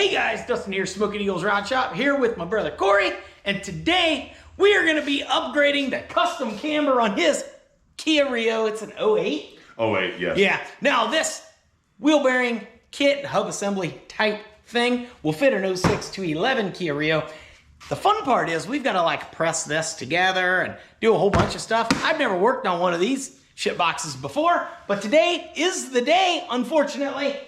Hey guys, Dustin here, Smoking Eagles Rod Shop, here with my brother Corey, and today we are going to be upgrading the custom camber on his Kia Rio. It's an 08. 08, yes. Yeah. Now this wheel bearing kit, hub assembly type thing will fit an 06 to 11 Kia Rio. The fun part is we've got to like press this together and do a whole bunch of stuff. I've never worked on one of these shit boxes before, but today is the day, unfortunately,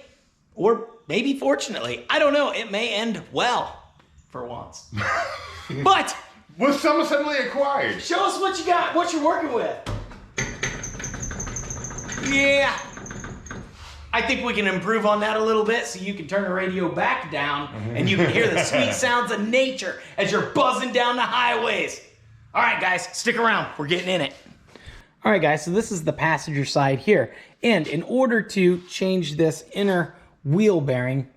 or maybe fortunately. I don't know. It may end well for once. But with some assembly acquired. Show us what you got, what you're working with. Yeah. I think we can improve on that a little bit so you can turn the radio back down and you can hear the sweet sounds of nature as you're buzzing down the highways. All right, guys, stick around. We're getting in it. All right, guys, so this is the passenger side here. And in order to change this inner wheel bearing,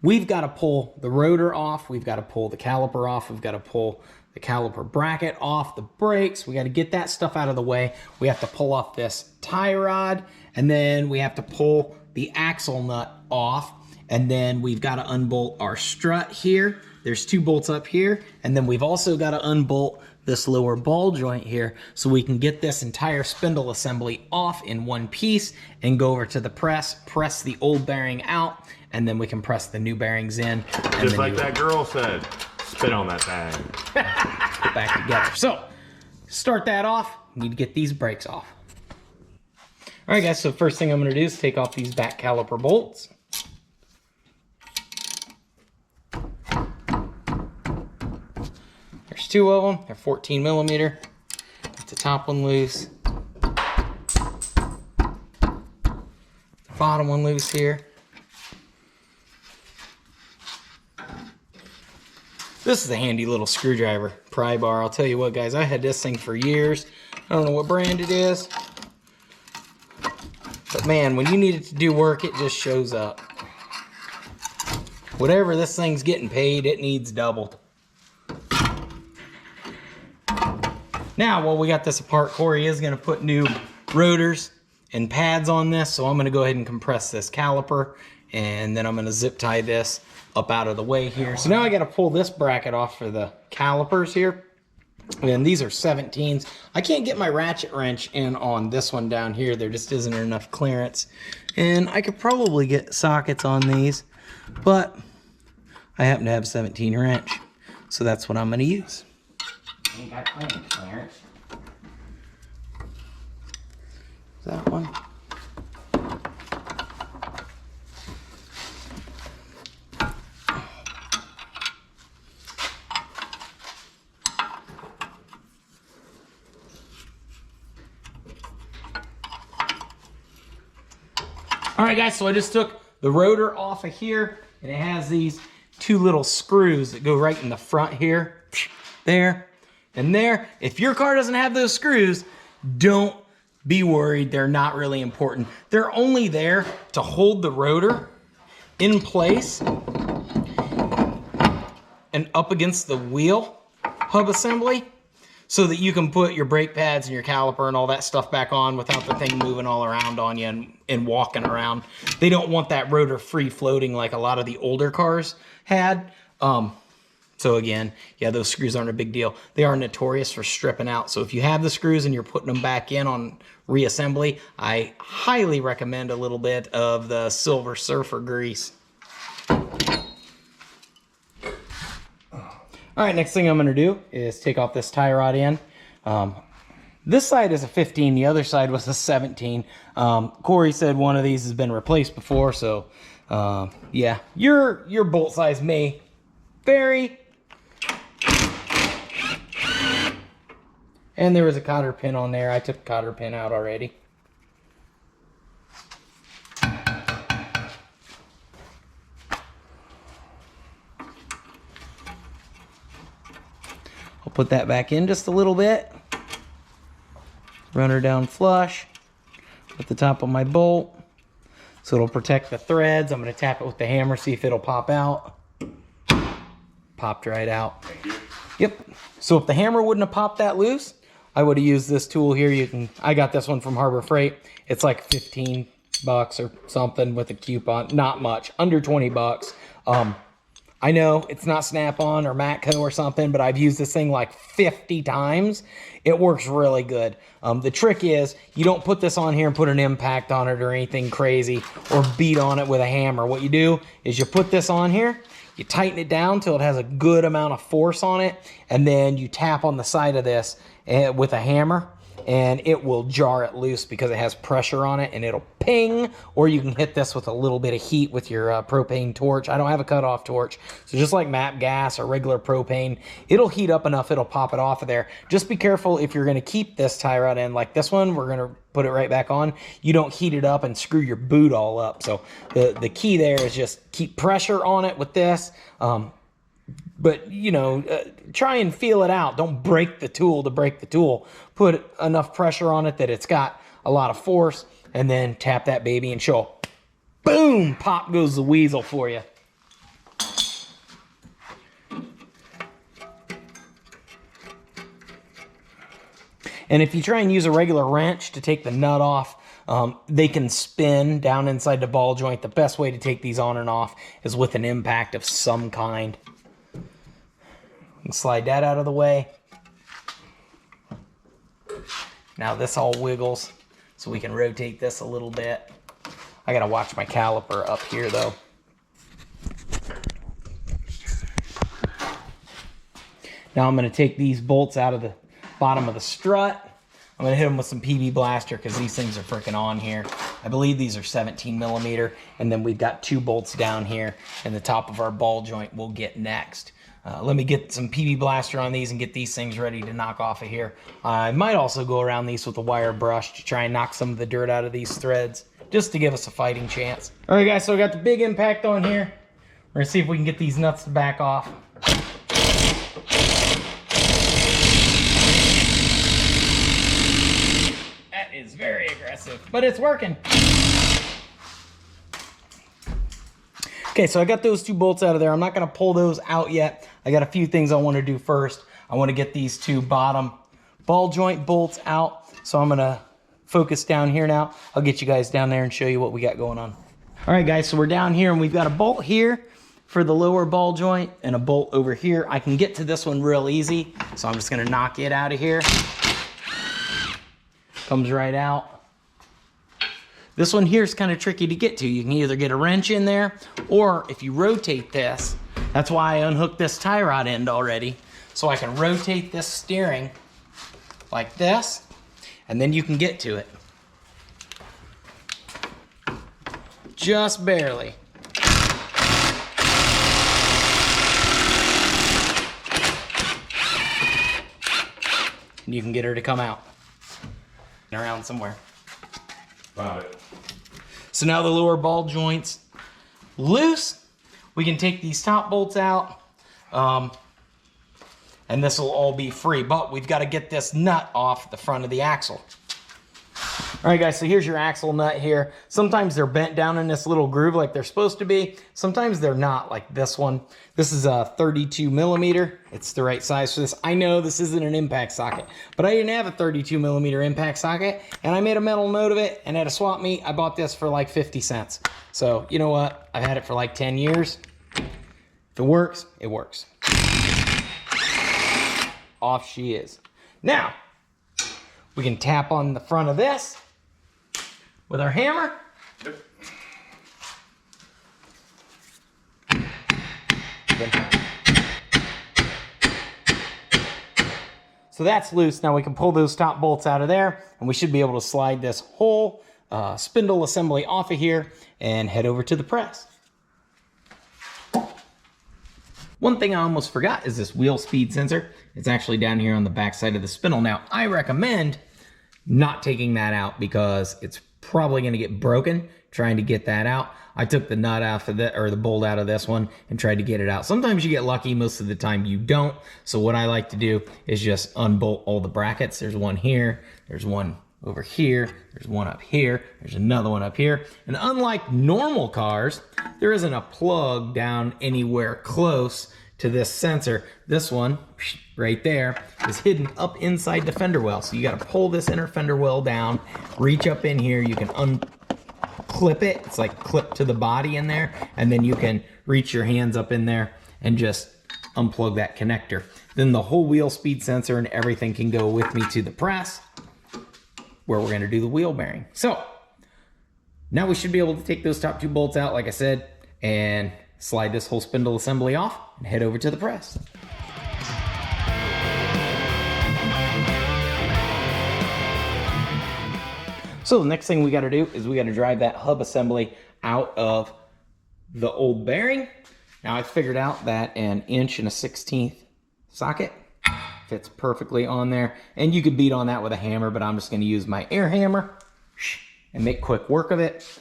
we've got to pull the rotor off. We've got to pull the caliper off. We've got to pull the caliper bracket off, the brakes. We got to get that stuff out of the way. We have to pull off this tie rod, and then we have to pull the axle nut off, and then we've got to unbolt our strut here. There's two bolts up here, and then we've also got to unbolt this lower ball joint here so we can get this entire spindle assembly off in one piece and go over to the press the old bearing out, and then we can press the new bearings in. Just like that girl said, spit on that thing. Get back together. So, start that off. We need to get these brakes off. All right, guys, so first thing I'm going to do is take off these back caliper bolts. There's two of them. They're 14 millimeter. Get the top one loose. The bottom one loose here. This is a handy little screwdriver pry bar. I'll tell you what, guys, I had this thing for years. I don't know what brand it is, but man, when you need it to do work, it just shows up. Whatever this thing's getting paid, it needs doubled. Now, while we got this apart, Corey is going to put new rotors and pads on this, so I'm going to go ahead and compress this caliper, and then I'm going to zip tie this up out of the way here. So now I got to pull this bracket off for the calipers here, and these are 17s. I can't get my ratchet wrench in on this one down here. There just isn't enough clearance, and I could probably get sockets on these, but I happen to have a 17 wrench, so that's what I'm going to use. Ain't got clearance. That one. All right, guys, so I just took the rotor off of here, and it has these two little screws that go right in the front here, there, and there. If your car doesn't have those screws, don't be worried. They're not really important. They're only there to hold the rotor in place and up against the wheel hub assembly so that you can put your brake pads and your caliper and all that stuff back on without the thing moving all around on you and walking around. They don't want that rotor free floating like a lot of the older cars had. So again, yeah, those screws aren't a big deal. They are notorious for stripping out. So if you have the screws and you're putting them back in on reassembly, I highly recommend a little bit of the Silver Surfer grease. All right, next thing I'm gonna do is take off this tie rod end. This side is a 15, the other side was a 17. Corey said one of these has been replaced before, so yeah, your bolt size may vary. And there was a cotter pin on there. I took the cotter pin out already. I'll put that back in just a little bit. Run her down flush at the top of my bolt, so it'll protect the threads. I'm going to tap it with the hammer, see if it'll pop out. Popped right out. Thank you. Yep. So if the hammer wouldn't have popped that loose, I would have used this tool here. I got this one from Harbor Freight. It's like 15 bucks or something with a coupon. Not much, under 20 bucks. I know it's not Snap-on or Matco or something, but I've used this thing like 50 times. It works really good. The trick is you don't put this on here and put an impact on it or anything crazy or beat on it with a hammer. What you do is you put this on here, you tighten it down till it has a good amount of force on it, and then you tap on the side of this with a hammer, and it will jar it loose because it has pressure on it, and it'll ping. Or you can hit this with a little bit of heat with your propane torch. I don't have a cutoff torch, so just like MAP gas or regular propane, it'll heat up enough, it'll pop it off of there. Just be careful if you're going to keep this tie rod in, like this one, we're going to put it right back on. You don't heat it up and screw your boot all up. So the key there is just keep pressure on it with this. But, you know, try and feel it out. Don't break the tool to break the tool. Put enough pressure on it that it's got a lot of force, and then tap that baby and show. Boom! Pop goes the weasel for you. And if you try and use a regular wrench to take the nut off, they can spin down inside the ball joint. The best way to take these on and off is with an impact of some kind. And slide that out of the way. Now this all wiggles, so we can rotate this a little bit. I gotta watch my caliper up here though. Now I'm gonna take these bolts out of the bottom of the strut. I'm gonna hit them with some PB Blaster because these things are freaking on here. I believe these are 17 millimeter, and then we've got 2 bolts down here, and the top of our ball joint we'll get next. Let me get some PB Blaster on these and get these things ready to knock off of here. I might also go around these with a wire brush to try and knock some of the dirt out of these threads, just to give us a fighting chance. All right, guys, so I got the big impact on here. We're gonna see if we can get these nuts to back off. That is very aggressive, but it's working. Okay, so I got those 2 bolts out of there. I'm not gonna pull those out yet. I got a few things I wanna do first. I wanna get these 2 bottom ball joint bolts out. So I'm gonna focus down here now. I'll get you guys down there and show you what we got going on. All right, guys, so we're down here and we've got a bolt here for the lower ball joint and a bolt over here. I can get to this one real easy, so I'm just gonna knock it out of here. Comes right out. This one here is kind of tricky to get to. You can either get a wrench in there, or if you rotate this, that's why I unhooked this tie rod end already, so I can rotate this steering like this, and then you can get to it. Just barely. And you can get her to come out. Around somewhere. Got it. So now the lower ball joint's loose. We can take these top bolts out, and this will all be free, but we've got to get this nut off the front of the axle. All right, guys, so here's your axle nut here. Sometimes they're bent down in this little groove like they're supposed to be. Sometimes they're not, like this one. This is a 32 millimeter. It's the right size for this. I know this isn't an impact socket, but I didn't have a 32 millimeter impact socket, and I made a mental note of it, and at a swap meet, I bought this for like 50 cents. So, you know what? I've had it for like 10 years. If it works, it works. Off she is. Now, we can tap on the front of this with our hammer. Yep. So that's loose. Now we can pull those top bolts out of there, and we should be able to slide this whole spindle assembly off of here and head over to the press. One thing I almost forgot is this wheel speed sensor. It's actually down here on the back side of the spindle. Now, I recommend not taking that out because it's probably going to get broken trying to get that out. I took the nut out of the, or the bolt out of this one and tried to get it out. Sometimes you get lucky, most of the time you don't. So what I like to do is just unbolt all the brackets. There's one here, there's one over here, there's one up here, there's another one up here. And unlike normal cars, there isn't a plug down anywhere close to this sensor. This one right there is hidden up inside the fender well. So you got to pull this inner fender well down, reach up in here, you can unclip it. It's like clipped to the body in there, and then you can reach your hands up in there and just unplug that connector. Then the whole wheel speed sensor and everything can go with me to the press where we're going to do the wheel bearing. So now we should be able to take those top 2 bolts out, like I said, and slide this whole spindle assembly off and head over to the press. So the next thing we got to do is we got to drive that hub assembly out of the old bearing. Now I figured out that an 1/16 socket fits perfectly on there, and you could beat on that with a hammer, but I'm just going to use my air hammer and make quick work of it.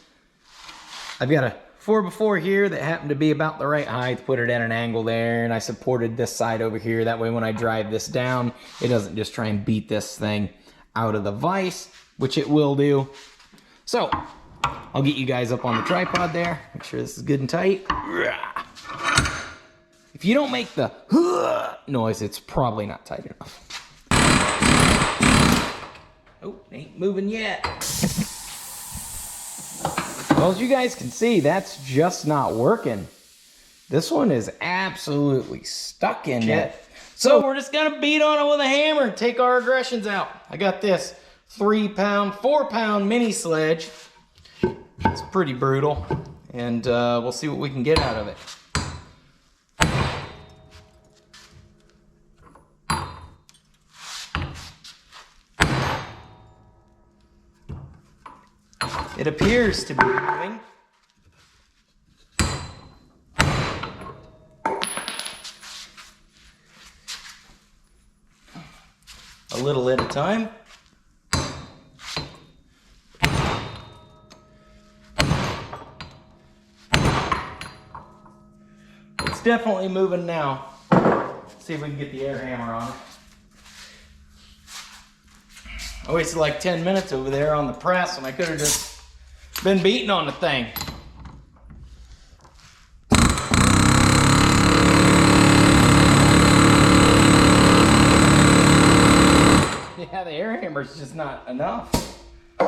I've got a 4x4 here that happened to be about the right height, put it at an angle there, and I supported this side over here. That way when I drive this down, it doesn't just try and beat this thing out of the vise, which it will do. So I'll get you guys up on the tripod there. Make sure this is good and tight. If you don't make the noise, it's probably not tight enough. Oh, ain't moving yet. Well, as you guys can see, that's just not working. This one is absolutely stuck in it. So we're just gonna beat on it with a hammer and take our aggressions out. I got this 3-pound, 4-pound mini sledge. It's pretty brutal, and we'll see what we can get out of it. It appears to be moving. A little at a time. It's definitely moving now. Let's see if we can get the air hammer on it. I wasted like 10 minutes over there on the press, and I could have just been beating on the thing. Yeah, the air hammer's just not enough. For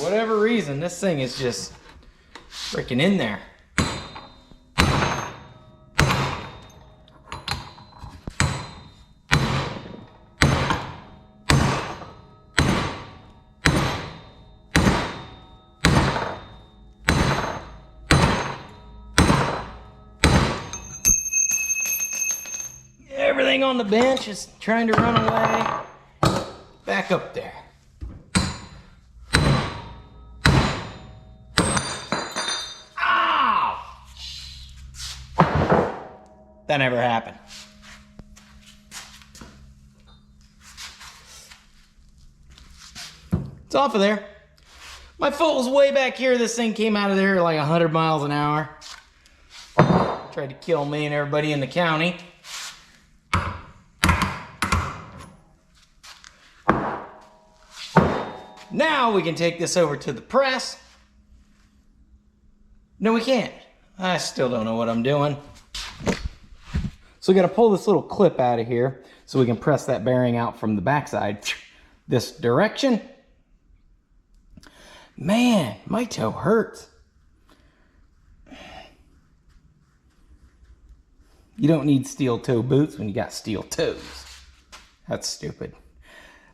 whatever reason, this thing is just freaking in there. Everything on the bench is trying to run away. Back up there. Ow! That never happened. It's off of there. My foot was way back here. This thing came out of there like 100 miles an hour. Tried to kill me and everybody in the county. Now we can take this over to the press. No, we can't. I still don't know what I'm doing. So we got to pull this little clip out of here so we can press that bearing out from the backside this direction. Man, my toe hurts. You don't need steel toe boots when you got steel toes. That's stupid.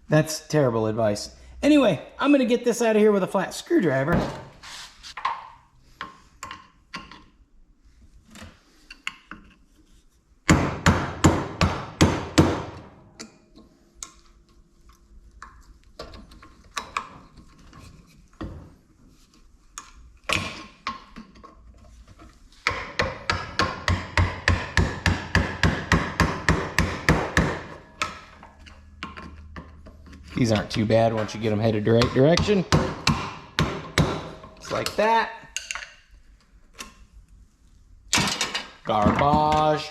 That's terrible advice. Anyway, I'm going to get this out of here with a flat screwdriver. These aren't too bad once you get them headed the right direction. Just like that. Garbage.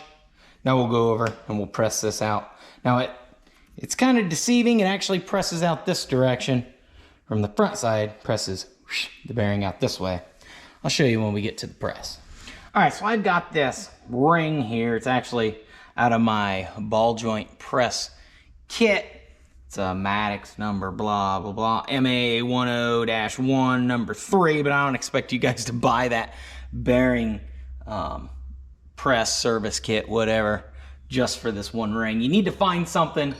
Now we'll go over and we'll press this out. Now it's kind of deceiving. It actually presses out this direction. From the front side, presses the bearing out this way. I'll show you when we get to the press. All right, so I've got this ring here. It's actually out of my ball joint press kit. It's a Maddox number, blah, blah, blah, MA10-1 number 3, but I don't expect you guys to buy that bearing press, service kit, whatever, just for this one ring. You need to find something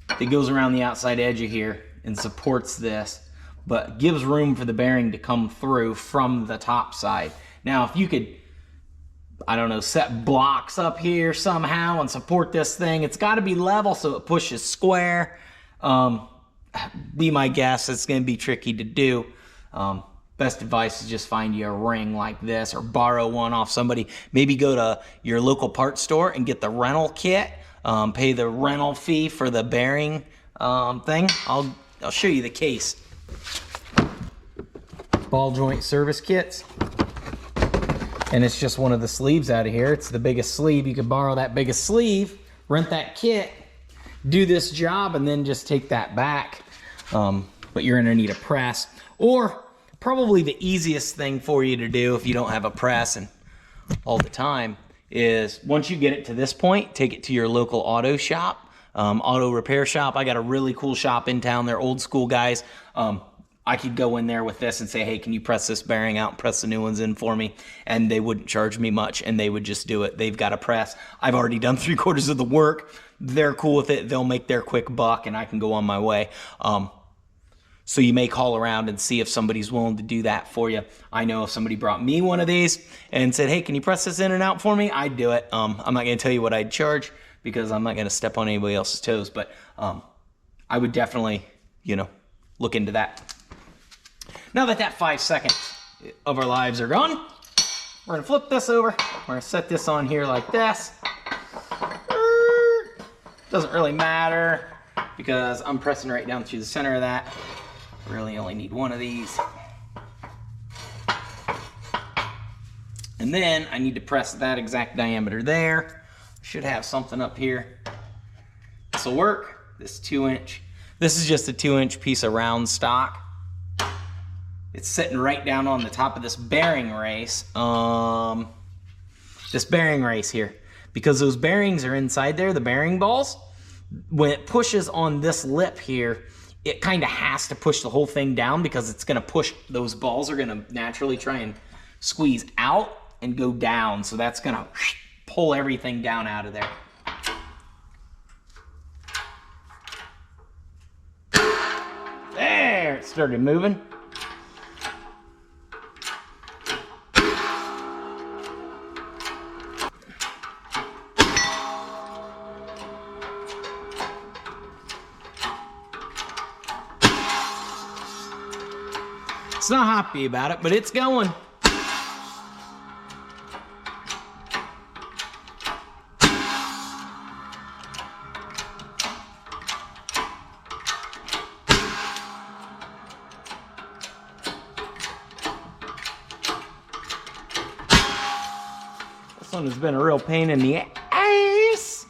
that goes around the outside edge of here and supports this, but gives room for the bearing to come through from the top side. Now, if you could, I don't know, set blocks up here somehow and support this thing, it's got to be level so it pushes square. Be my guess, it's going to be tricky to do. Best advice is just find you a ring like this or borrow one off somebody. Maybe go to your local parts store and get the rental kit. Pay the rental fee for the bearing thing. I'll show you the case. Ball joint service kits. And it's just one of the sleeves out of here. It's the biggest sleeve. You could borrow that biggest sleeve, rent that kit, do this job, and then just take that back. But you're gonna need a press. Or probably the easiest thing for you to do if you don't have a press and all the time is once you get it to this point, take it to your local auto shop, auto repair shop. I got a really cool shop in town. They're old school guys. I could go in there with this and say, hey, can you press this bearing out and press the new ones in for me? And they wouldn't charge me much, and they would just do it. They've got a press. I've already done 3/4 of the work. They're cool with it. They'll make their quick buck, and I can go on my way. So you may call around and see if somebody's willing to do that for you. I know if somebody brought me one of these and said, hey, can you press this in and out for me? I'd do it. I'm not going to tell you what I'd charge because I'm not going to step on anybody else's toes, but I would definitely, look into that. Now that 5 seconds of our lives are gone, we're gonna flip this over. We're gonna set this on here like this. Doesn't really matter because I'm pressing right down through the center of that. Really only need one of these. And then I need to press that exact diameter there. Should have something up here. This will work. This 2-inch. This is just a 2-inch piece of round stock. It's sitting right down on the top of this bearing race. This bearing race here. Because those bearings are inside there, the bearing balls, when it pushes on this lip here, it kind of has to push the whole thing down because it's going to push, those balls are going to naturally try and squeeze out and go down. So that's going to pull everything down out of there. There, it started moving. It's not happy about it, but it's going. This one has been a real pain in the ass.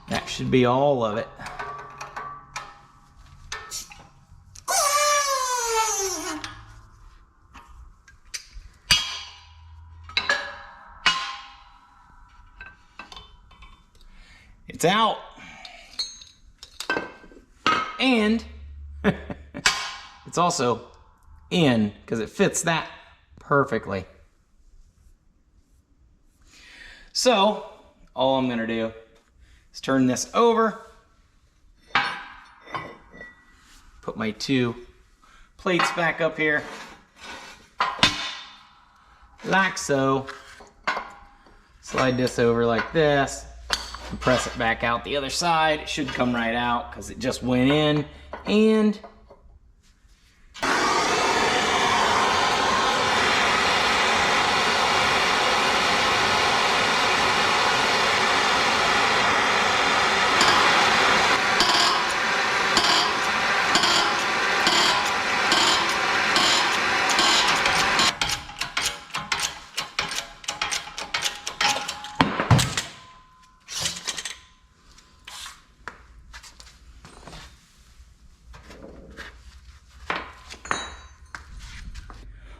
That should be all of it. It's out. And it's also in because it fits that perfectly. So all I'm going to do is turn this over, put my 2 plates back up here, like so, slide this over like this, and press it back out the other side. It should come right out because it just went in, and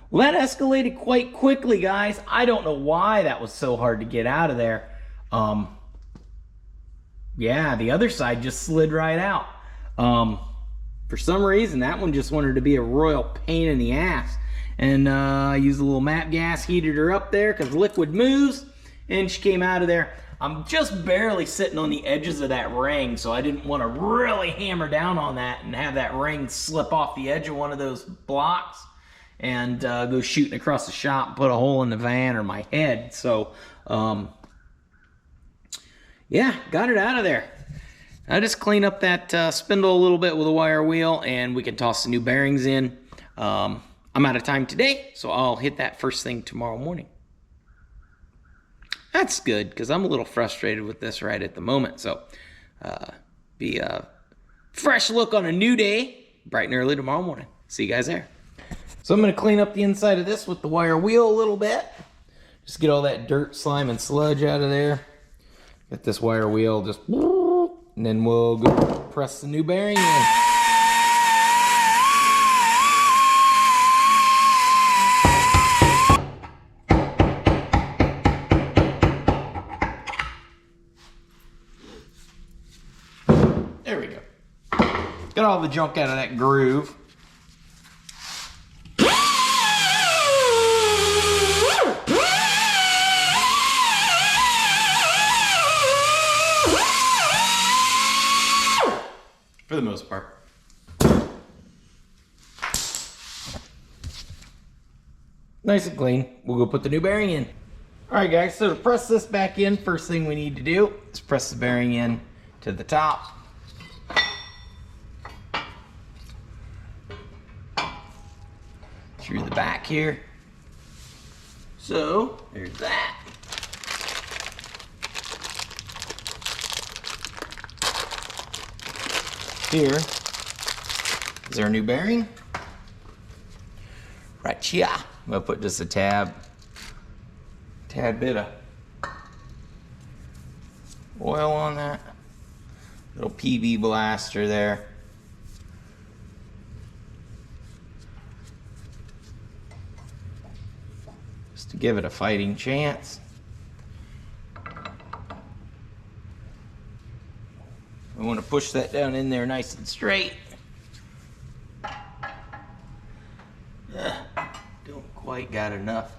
well, that escalated quite quickly, guys. I don't know why that was so hard to get out of there. Yeah, the other side just slid right out. For some reason, that one just wanted to be a royal pain in the ass. And I used a little MAP gas, heated her up there because liquid moves, and she came out of there. I'm just barely sitting on the edges of that ring, so I didn't want to really hammer down on that and have that ring slip off the edge of one of those blocks and go shooting across the shop and put a hole in the van or my head. So, yeah, got it out of there. I just clean up that spindle a little bit with a wire wheel, and we can toss the new bearings in. I'm out of time today, so I'll hit that first thing tomorrow morning. That's good, because I'm a little frustrated with this right at the moment. So, be a fresh look on a new day, bright and early tomorrow morning. See you guys there. So I'm going to clean up the inside of this with the wire wheel a little bit. Just get all that dirt, slime, and sludge out of there. Get this wire wheel just... And then we'll go press the new bearing in. There we go. Got all the junk out of that groove. For the most part. Nice and clean. We'll go put the new bearing in. Alright guys, so to press this back in, first thing we need to do is press the bearing in to the top. Through the back here. So, there's that. Here is our new bearing. Right here. I'm gonna put just a tad bit of oil on that. Little PV blaster there. Just to give it a fighting chance. I want to push that down in there nice and straight. Don't quite got enough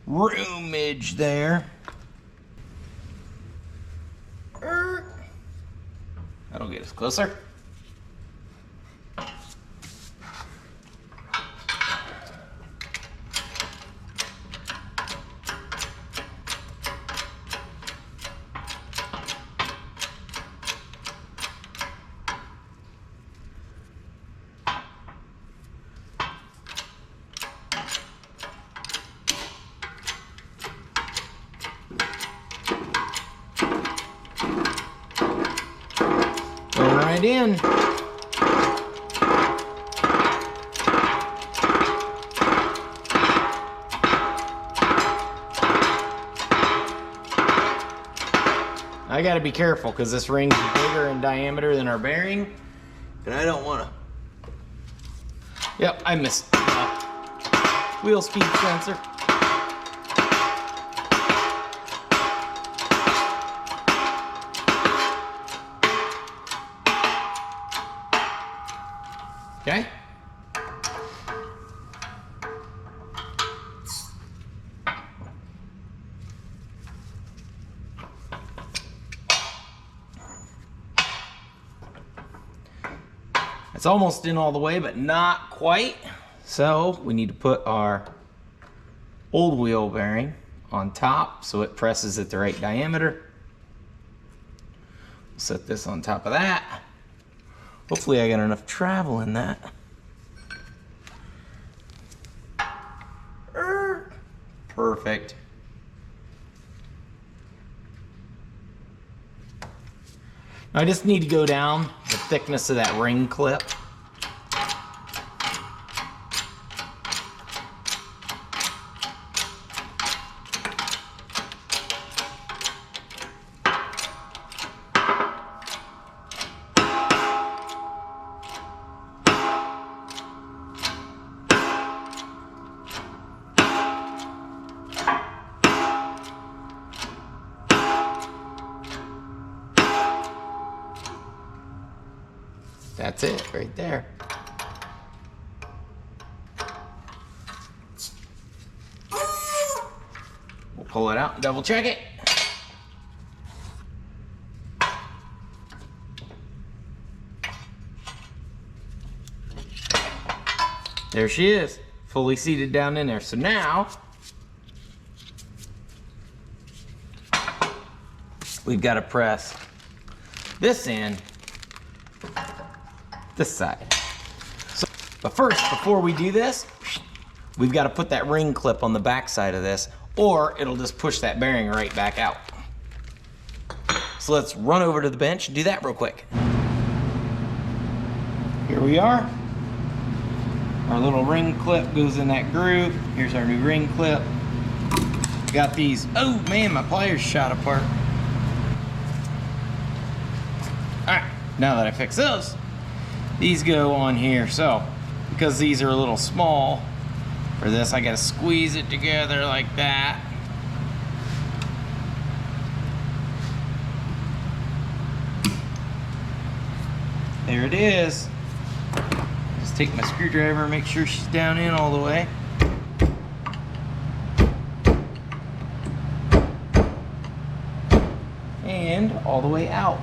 roomage there. That'll get us closer. Right in. I gotta be careful because this ring's bigger in diameter than our bearing, and I don't wanna. Yep, I missed wheel speed sensor. Okay. It's almost in all the way, but not quite. So we need to put our old wheel bearing on top so it presses at the right diameter. Set this on top of that. Hopefully I got enough travel in that. Perfect. I just need to go down the thickness of that ring clip. That's it right there. We'll pull it out and double check it. There she is, fully seated down in there. So now, we've got to press this in, this side. So, but first, before we do this, we've got to put that ring clip on the back side of this, or it'll just push that bearing right back out. So let's run over to the bench and do that real quick. Here we are. Our little ring clip goes in that groove. Here's our new ring clip. Got these, oh man, my pliers shot apart. All right, now that I fix those, these go on here. So, because these are a little small for this, I gotta squeeze it together like that. There it is. Just take my screwdriver and make sure she's down in all the way. And all the way out.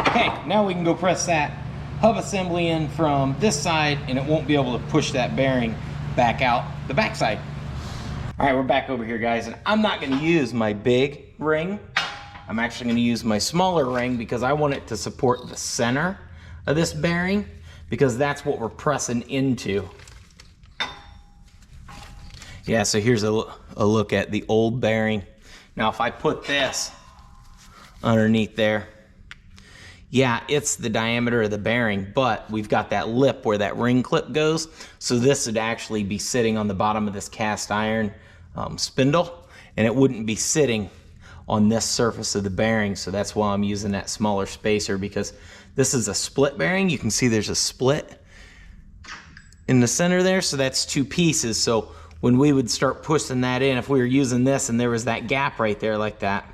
Okay, now we can go press that hub assembly in from this side, and it won't be able to push that bearing back out the back side. All right, we're back over here, guys, and I'm not gonna use my big ring. I'm actually gonna use my smaller ring because I want it to support the center of this bearing, because that's what we're pressing into. Yeah, so here's a look at the old bearing. Now, if I put this underneath there, yeah, it's the diameter of the bearing, but we've got that lip where that ring clip goes. So this would actually be sitting on the bottom of this cast iron spindle, and it wouldn't be sitting on this surface of the bearing. So that's why I'm using that smaller spacer, because this is a split bearing. You can see there's a split in the center there. So that's two pieces. So when we would start pushing that in, if we were using this and there was that gap right there like that,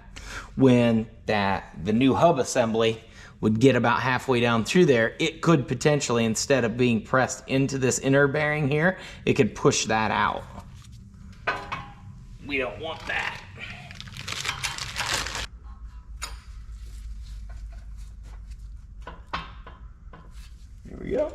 when the new hub assembly would get about halfway down through there, it could potentially, instead of being pressed into this inner bearing here, it could push that out. We don't want that. Here we go.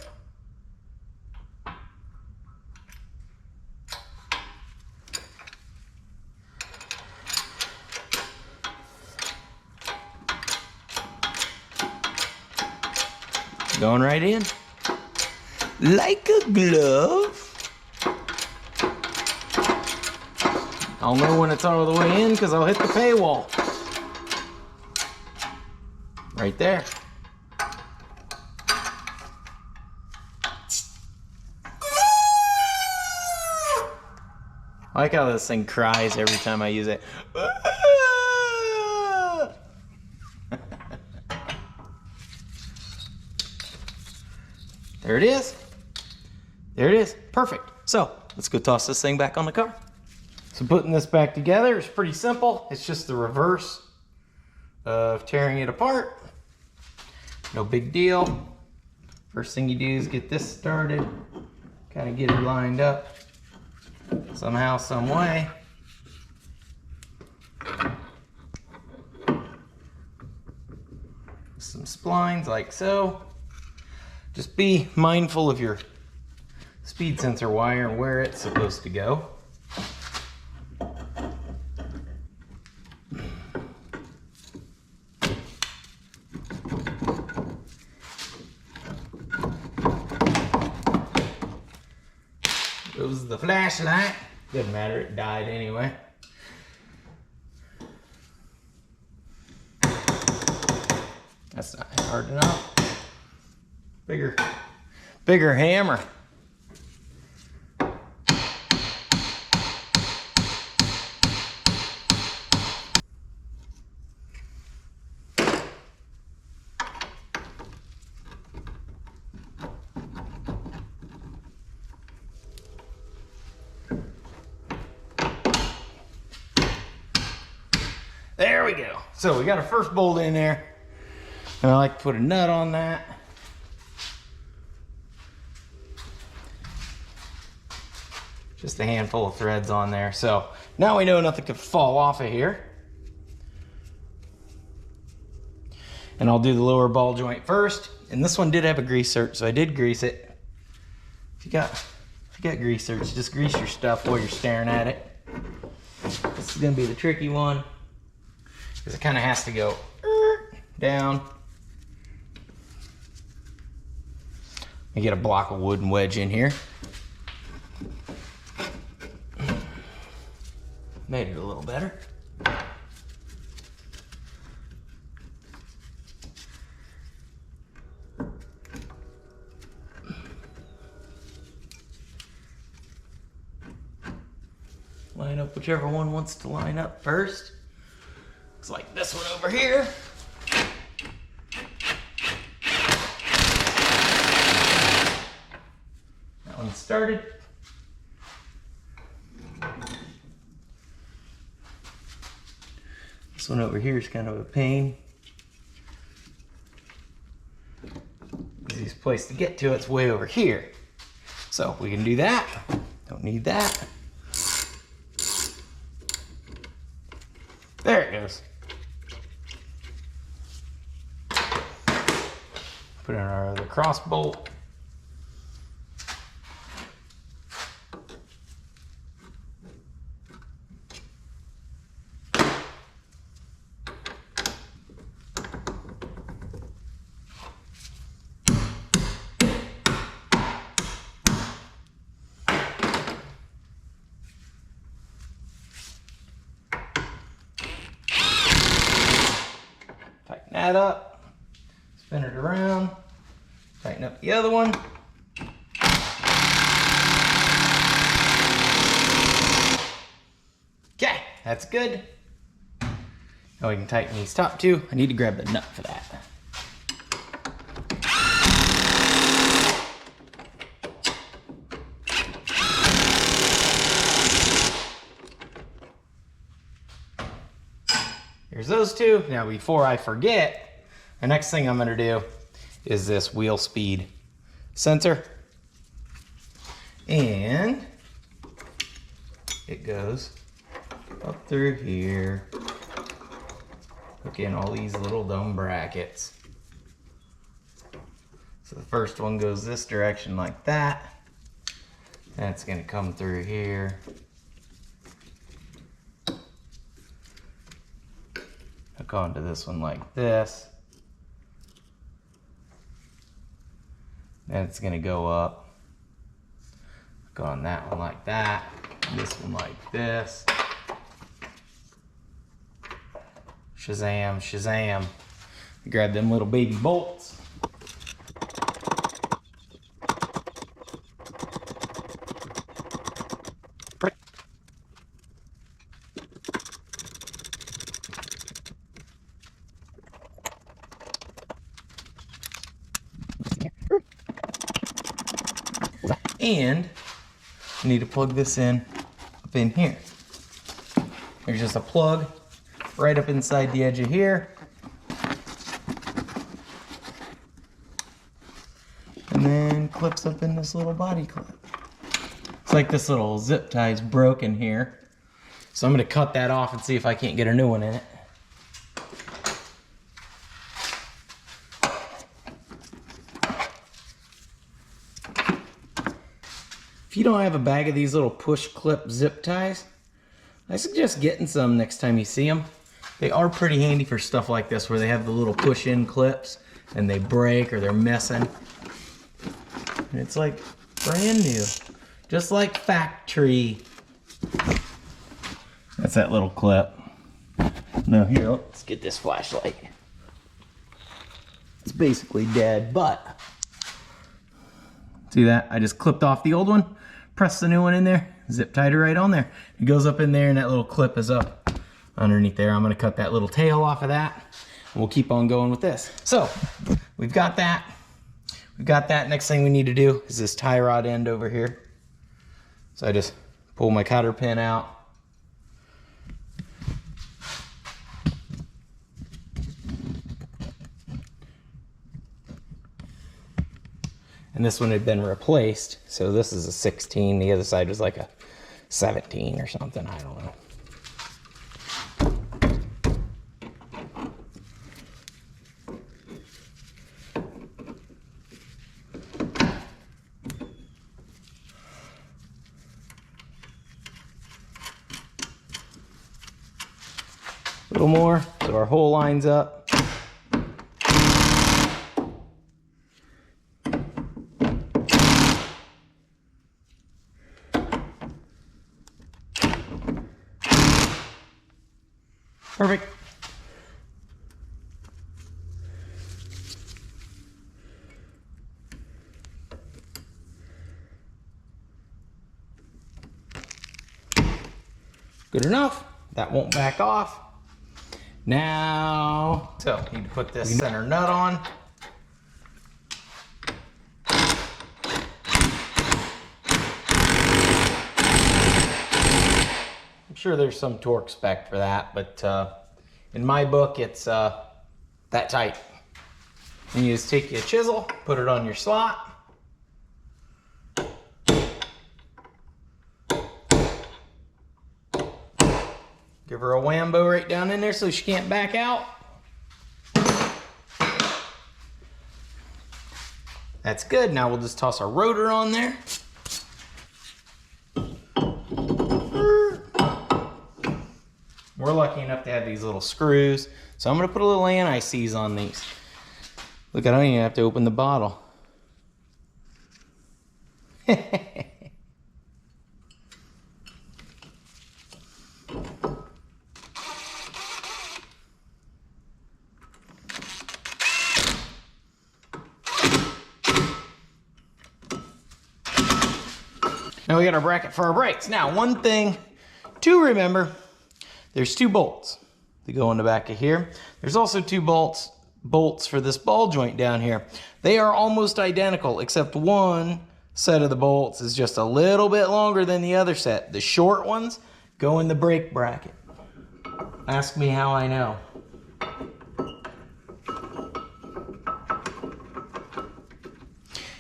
Going right in. Like a glove. I'll know when it's all the way in because I'll hit the paywall. Right there. I like how this thing cries every time I use it. There it is. There it is. Perfect. So let's go toss this thing back on the car. So putting this back together is pretty simple. It's just the reverse of tearing it apart. No big deal. First thing you do is get this started. Kind of get it lined up somehow, some way. Some splines like so. Just be mindful of your speed sensor wire and where it's supposed to go. Goes the flashlight. Doesn't matter, it died anyway. That's not hard enough. Bigger hammer. So we got our first bolt in there. And I like to put a nut on that. Just a handful of threads on there. So now we know nothing could fall off of here. And I'll do the lower ball joint first. And this one did have a grease zerk, so I did grease it. If you got grease zerks, just grease your stuff while you're staring at it. This is gonna be the tricky one, because it kind of has to go down. I get a block of wooden wedge in here. Made it a little better. Line up whichever one wants to line up first. Looks like this one over here. That one started. This one over here is kind of a pain. Easiest place to get to it's way over here. So we can do that. Don't need that. There it goes. Put in our other cross bolt. Tighten that up, spin it around, tighten up the other one. Okay, that's good. Now we can tighten these top two. I need to grab the nut for that. Here's those two. Now before I forget, the next thing I'm gonna do is this wheel speed sensor. And it goes up through here. Hook in all these little dumb brackets. So the first one goes this direction like that. That's gonna come through here. Hook onto this one like this. Then it's gonna go up. Hook on that one like that. This one like this. Shazam, shazam. Grab them little baby bolts. And I need to plug this in up in here. There's just a plug right up inside the edge of here. And then clips up in this little body clip. It's like this little zip tie is broken here. So I'm gonna cut that off and see if I can't get a new one in it. If you don't have a bag of these little push clip zip ties, I suggest getting some next time you see them. They are pretty handy for stuff like this where they have the little push in clips and they break or they're missing. And it's like brand new, just like factory. That's that little clip. Now here, let's get this flashlight. It's basically dead, but see that? I just clipped off the old one, pressed the new one in there, zip tied it right on there. It goes up in there and that little clip is up underneath there. I'm gonna cut that little tail off of that and we'll keep on going with this. So we've got that. We've got that. Next thing we need to do is this tie rod end over here. So I just pull my cotter pin out. and this one had been replaced. So this is a 16. The other side was like a 17 or something. I don't know. A little more so our hole lines up. Perfect. Good enough. That won't back off. Now, so need to put this center nut on. I'm sure there's some torque spec for that, but in my book, it's that tight. And you just take your chisel, put it on your slot. Give her a whambo right down in there so she can't back out. That's good. Now we'll just toss our rotor on there. We're lucky enough to have these little screws. So I'm gonna put a little anti-seize on these. Look, I don't even have to open the bottle. Now we got our bracket for our brakes. Now, one thing to remember, there's 2 bolts that go in the back of here. There's also 2 bolts for this ball joint down here. They are almost identical, except one set of the bolts is just a little bit longer than the other set. The short ones go in the brake bracket. Ask me how I know.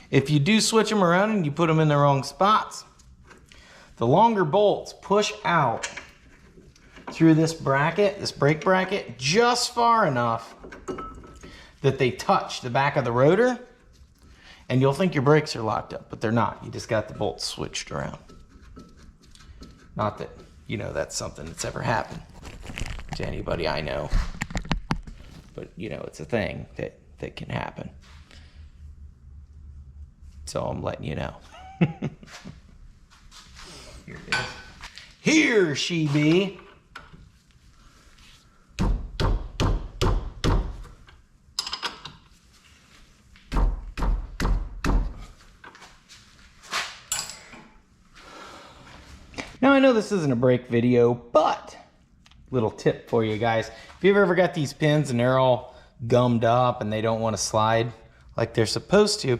If you do switch them around and you put them in the wrong spots, the longer bolts push out through this bracket, this brake bracket, just far enough that they touch the back of the rotor, and you'll think your brakes are locked up, but they're not. You just got the bolts switched around. Not that, you know, that's something that's ever happened to anybody I know, but you know, it's a thing that can happen. So I'm letting you know. Here it is. Here she be. Now I know this isn't a brake video, but little tip for you guys. If you've ever got these pins and they're all gummed up and they don't want to slide like they're supposed to,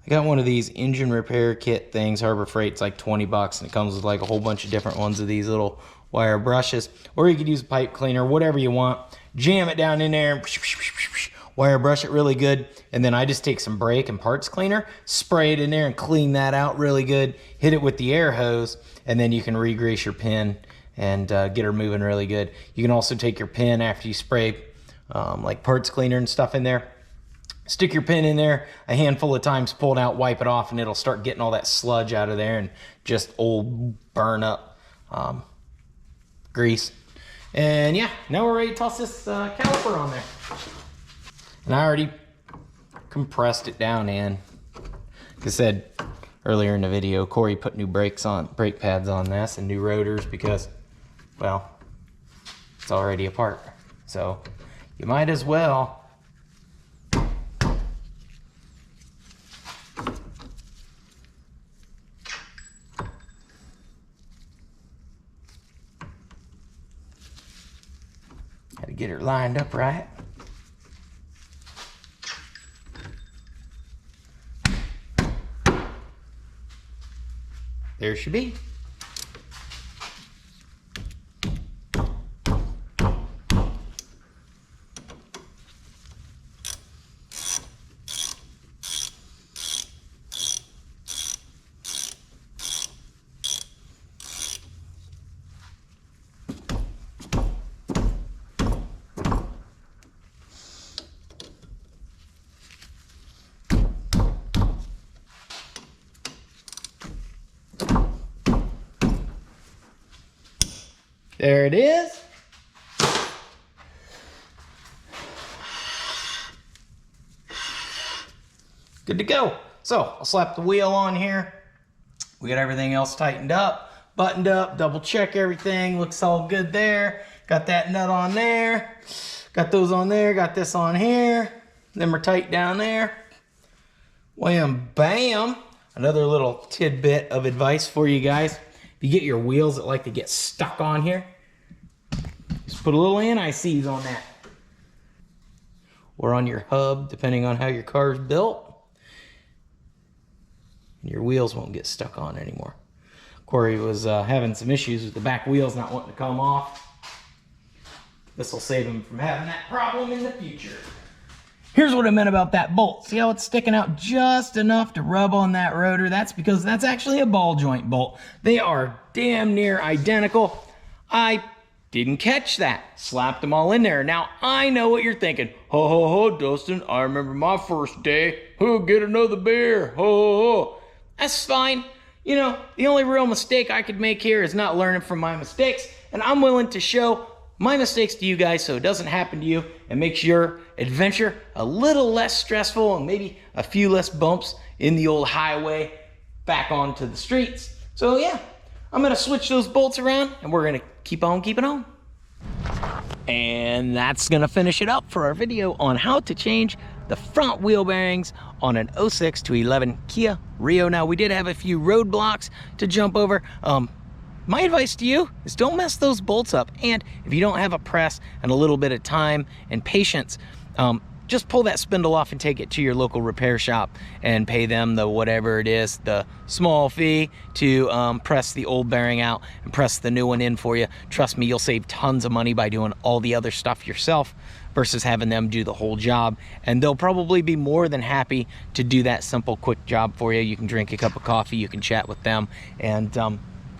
I got one of these engine repair kit things, Harbor Freight's like 20 bucks, and it comes with like a whole bunch of different ones of these little wire brushes, or you could use a pipe cleaner, whatever you want. Jam it down in there and wire brush it really good, and then I just take some brake and parts cleaner, spray it in there and clean that out really good, hit it with the air hose, and then you can re-grease your pin and get her moving really good. You can also take your pin after you spray like parts cleaner and stuff in there, stick your pin in there a handful of times, pull it out, wipe it off, and it'll start getting all that sludge out of there and just old burn up grease. And yeah, now we're ready to toss this caliper on there. And I already compressed it down in. Like I said earlier in the video, Corey put new brake pads on this and new rotors because, well, it's already apart. So you might as well get her lined up right. There she be. There it is. Good to go. So I'll slap the wheel on here. We got everything else tightened up, buttoned up, double check everything. Looks all good there. Got that nut on there. Got those on there, got this on here. Them are tight down there. Wham, bam. Another little tidbit of advice for you guys. If you get your wheels that like to get stuck on here, just put a little anti-seize on that. Or on your hub, depending on how your car is built. And your wheels won't get stuck on anymore. Corey was having some issues with the back wheels not wanting to come off. This will save him from having that problem in the future. Here's what I meant about that bolt. See how it's sticking out just enough to rub on that rotor? That's because that's actually a ball joint bolt. They are damn near identical. I didn't catch that. Slapped them all in there. Now, I know what you're thinking. Ho, ho, ho, Dustin. I remember my first day. Who'll get another beer? Ho, ho, ho. That's fine. You know, the only real mistake I could make here is not learning from my mistakes. And I'm willing to show my mistakes to you guys so it doesn't happen to you and makes your adventure a little less stressful and maybe a few less bumps in the old highway back onto the streets. So yeah, I'm gonna switch those bolts around and we're gonna keep on keeping on. And that's gonna finish it up for our video on how to change the front wheel bearings on an 06 to 11 Kia Rio. Now, we did have a few roadblocks to jump over. My advice to you is don't mess those bolts up. And if you don't have a press and a little bit of time and patience, just pull that spindle off and take it to your local repair shop and pay them the whatever it is, the small fee to press the old bearing out and press the new one in for you. Trust me, you'll save tons of money by doing all the other stuff yourself versus having them do the whole job. And they'll probably be more than happy to do that simple, quick job for you. You can drink a cup of coffee, you can chat with them, and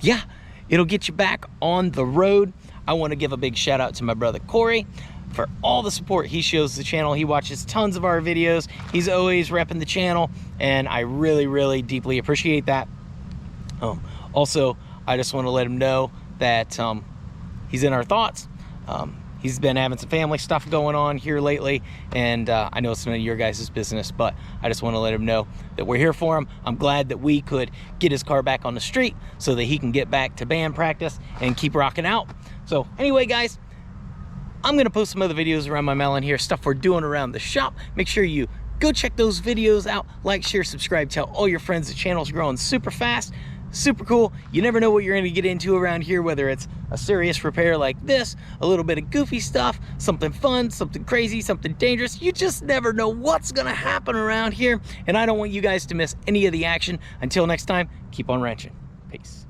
yeah, it'll get you back on the road. I want to give a big shout out to my brother Corey for all the support he shows the channel. He watches tons of our videos. He's always repping the channel, and I really, really deeply appreciate that. Also, I just want to let him know that he's in our thoughts. He's been having some family stuff going on here lately, and I know it's none of your guys' business, but I just want to let him know that we're here for him. I'm glad that we could get his car back on the street so that he can get back to band practice and keep rocking out. So anyway, guys, I'm going to post some other videos around my melon here, stuff we're doing around the shop. Make sure you go check those videos out. Like, share, subscribe, tell all your friends the channel's growing super fast. Super cool. You never know what you're going to get into around here, whether it's a serious repair like this, a little bit of goofy stuff, something fun, something crazy, something dangerous. You just never know what's going to happen around here, and I don't want you guys to miss any of the action. Until next time, keep on wrenching. Peace.